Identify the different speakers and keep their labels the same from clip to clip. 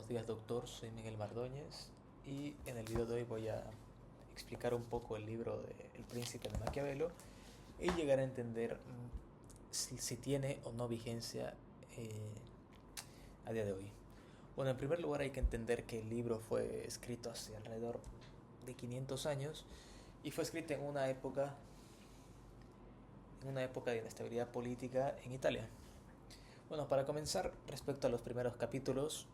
Speaker 1: Buenos días, doctor. Soy Miguel Mardóñez y en el video de hoy voy a explicar un poco el libro de El Príncipe de Maquiavelo y llegar a entender si tiene o no vigencia a día de hoy. Bueno, en primer lugar hay que entender que el libro fue escrito hace alrededor de 500 años y fue escrito en una época de inestabilidad política en Italia. Bueno, para comenzar, respecto a los primeros capítulos,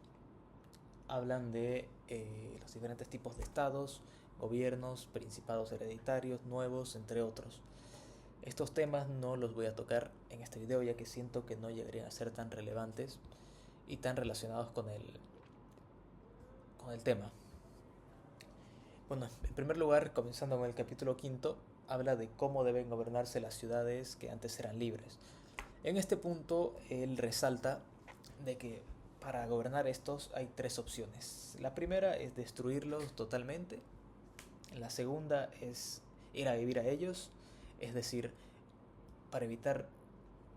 Speaker 1: hablan de los diferentes tipos de estados, gobiernos, principados hereditarios, nuevos, entre otros. Estos temas no los voy a tocar en este video ya que siento que no llegarían a ser tan relevantes y tan relacionados con el tema. Bueno, en primer lugar, comenzando con el capítulo quinto, habla de cómo deben gobernarse las ciudades que antes eran libres. En este punto, él resalta de que para gobernar estos hay tres opciones. La primera es destruirlos totalmente. La segunda es ir a vivir a ellos, es decir, para evitar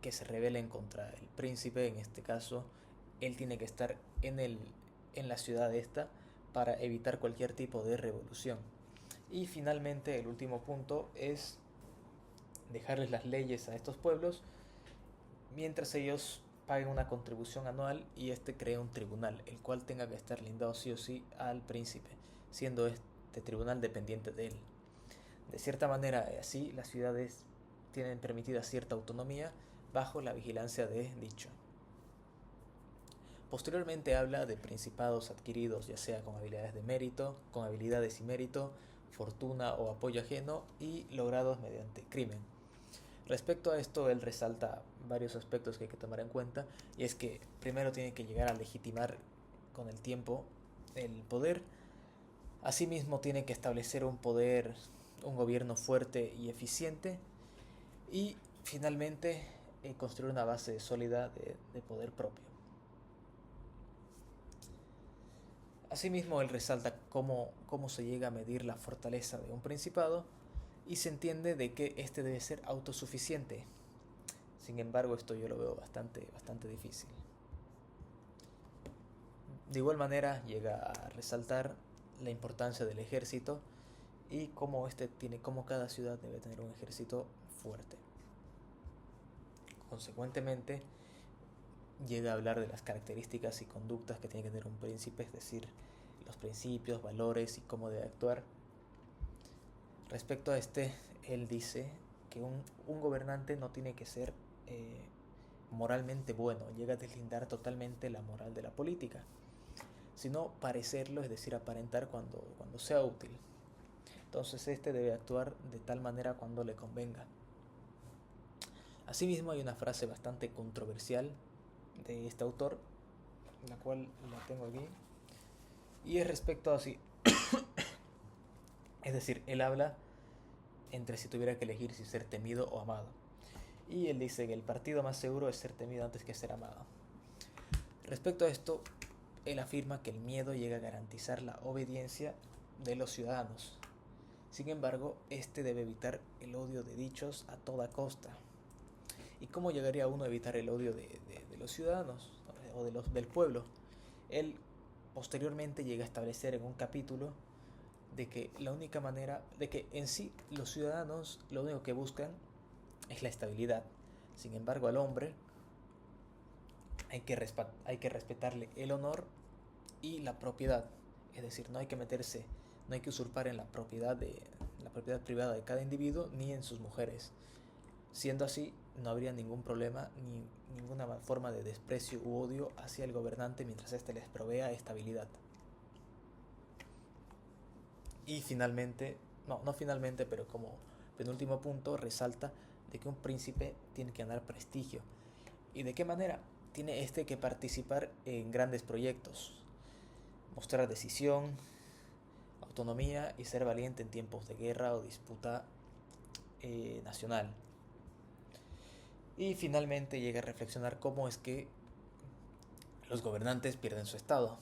Speaker 1: que se rebelen contra el príncipe, en este caso, él tiene que estar en la ciudad esta para evitar cualquier tipo de revolución. Y finalmente, el último punto es dejarles las leyes a estos pueblos mientras ellos paguen una contribución anual y este cree un tribunal, el cual tenga que estar lindado sí o sí al príncipe, siendo este tribunal dependiente de él. De cierta manera, así las ciudades tienen permitida cierta autonomía bajo la vigilancia de dicho. Posteriormente habla de principados adquiridos ya sea con habilidades de mérito, con habilidades y mérito, fortuna o apoyo ajeno y logrados mediante crimen. Respecto a esto, él resalta varios aspectos que hay que tomar en cuenta, y es que primero tiene que llegar a legitimar con el tiempo el poder. Asimismo, tiene que establecer un gobierno fuerte y eficiente, y finalmente construir una base sólida de poder propio. Asimismo, él resalta cómo se llega a medir la fortaleza de un principado y se entiende de que este debe ser autosuficiente. Sin embargo, esto yo lo veo bastante difícil. De igual manera, llega a resaltar la importancia del ejército y cómo cada ciudad debe tener un ejército fuerte. Consecuentemente, llega a hablar de las características y conductas que tiene que tener un príncipe, es decir, los principios, valores y cómo debe actuar. Respecto a él dice que un gobernante no tiene que ser moralmente bueno, llega a deslindar totalmente la moral de la política, sino parecerlo, es decir, aparentar cuando sea útil. Entonces este debe actuar de tal manera cuando le convenga. Asimismo hay una frase bastante controversial de este autor, la cual la tengo aquí, y es respecto a así. Es decir, él habla entre si tuviera que elegir si ser temido o amado. Y él dice que el partido más seguro es ser temido antes que ser amado. Respecto a esto, él afirma que el miedo llega a garantizar la obediencia de los ciudadanos. Sin embargo, este debe evitar el odio de dichos a toda costa. ¿Y cómo llegaría uno a evitar el odio de los ciudadanos o del pueblo? Él posteriormente llega a establecer en un capítulo de que la única manera, de que en sí los ciudadanos lo único que buscan es la estabilidad. Sin embargo, al hombre hay que respetarle el honor y la propiedad. Es decir, no hay que meterse, no hay que usurpar en la propiedad privada de cada individuo ni en sus mujeres. Siendo así, no habría ningún problema ni ninguna forma de desprecio u odio hacia el gobernante mientras éste les provea estabilidad. Y finalmente, no finalmente, pero como penúltimo punto, resalta de que un príncipe tiene que ganar prestigio. ¿Y de qué manera? Tiene que participar en grandes proyectos, mostrar decisión, autonomía y ser valiente en tiempos de guerra o disputa nacional. Y finalmente llega a reflexionar cómo es que los gobernantes pierden su estado.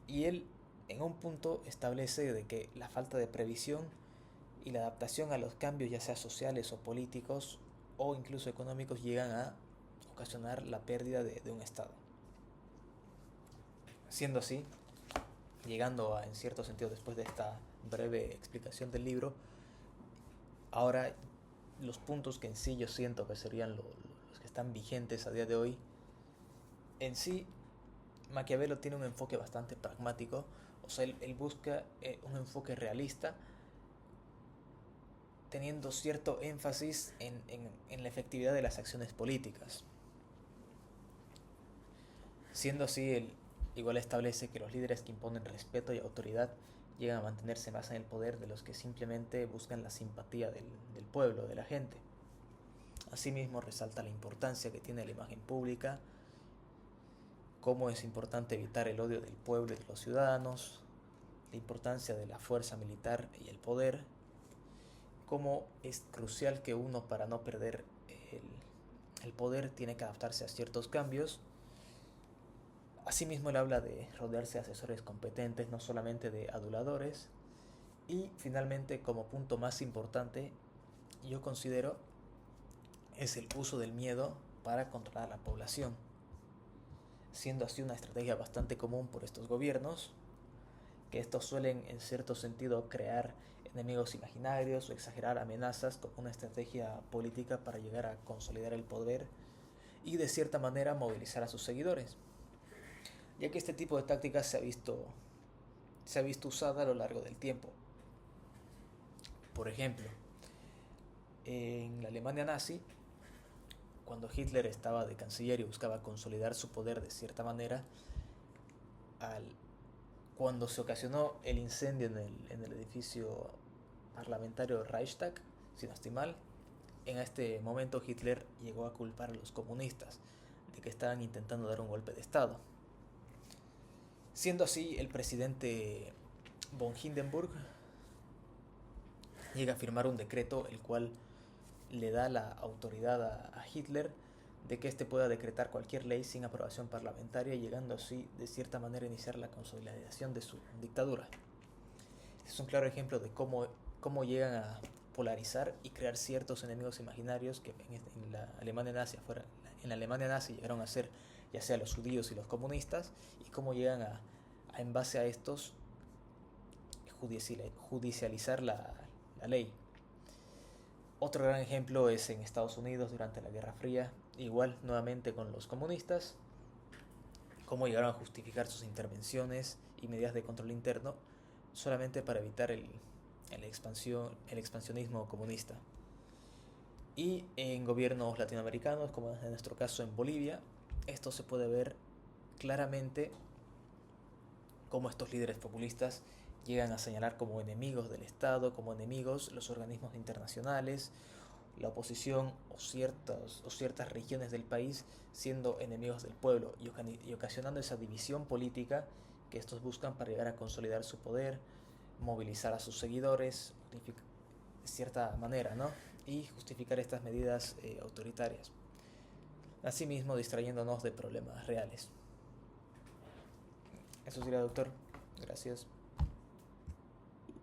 Speaker 1: Y él en un punto establece de que la falta de previsión y la adaptación a los cambios, ya sea sociales o políticos o incluso económicos, llegan a ocasionar la pérdida de un estado. Siendo así, llegando a, en cierto sentido, después de esta breve explicación del libro, ahora los puntos que en sí yo siento que serían los que están vigentes a día de hoy. En sí, Maquiavelo tiene un enfoque bastante pragmático, o sea, él busca un enfoque realista, teniendo cierto énfasis en la efectividad de las acciones políticas. Siendo así, él igual establece que los líderes que imponen respeto y autoridad llegan a mantenerse más en el poder de los que simplemente buscan la simpatía del pueblo, de la gente. Asimismo, resalta la importancia que tiene la imagen pública, cómo es importante evitar el odio del pueblo y de los ciudadanos, la importancia de la fuerza militar y el poder, cómo es crucial que uno, para no perder el poder, tiene que adaptarse a ciertos cambios. Asimismo, él habla de rodearse de asesores competentes, no solamente de aduladores. Y finalmente, como punto más importante, yo considero es el uso del miedo para controlar a la población, siendo así una estrategia bastante común por estos gobiernos, que estos suelen en cierto sentido crear enemigos imaginarios o exagerar amenazas como una estrategia política para llegar a consolidar el poder y de cierta manera movilizar a sus seguidores, ya que este tipo de tácticas se ha visto usada a lo largo del tiempo. Por ejemplo, en la Alemania nazi, cuando Hitler estaba de canciller y buscaba consolidar su poder de cierta manera, cuando se ocasionó el incendio en el edificio parlamentario Reichstag, si no estoy mal, en este momento Hitler llegó a culpar a los comunistas de que estaban intentando dar un golpe de Estado. Siendo así, el presidente von Hindenburg llega a firmar un decreto el cual le da la autoridad a Hitler de que éste pueda decretar cualquier ley sin aprobación parlamentaria, llegando así de cierta manera a iniciar la consolidación de su dictadura. Es un claro ejemplo de cómo llegan a polarizar y crear ciertos enemigos imaginarios que en la Alemania nazi llegaron a ser ya sea los judíos y los comunistas, y cómo llegan en base a estos judicializar la ley. Otro gran ejemplo es en Estados Unidos durante la Guerra Fría, igual nuevamente con los comunistas, cómo llegaron a justificar sus intervenciones y medidas de control interno solamente para evitar el expansionismo comunista. Y en gobiernos latinoamericanos, como en nuestro caso en Bolivia, esto se puede ver claramente cómo estos líderes populistas llegan a señalar como enemigos del Estado, como enemigos los organismos internacionales, la oposición o ciertas regiones del país, siendo enemigos del pueblo y ocasionando esa división política que estos buscan para llegar a consolidar su poder, movilizar a sus seguidores de cierta manera, ¿no? Y justificar estas medidas autoritarias. Asimismo, distrayéndonos de problemas reales. Eso sería, doctor. Gracias.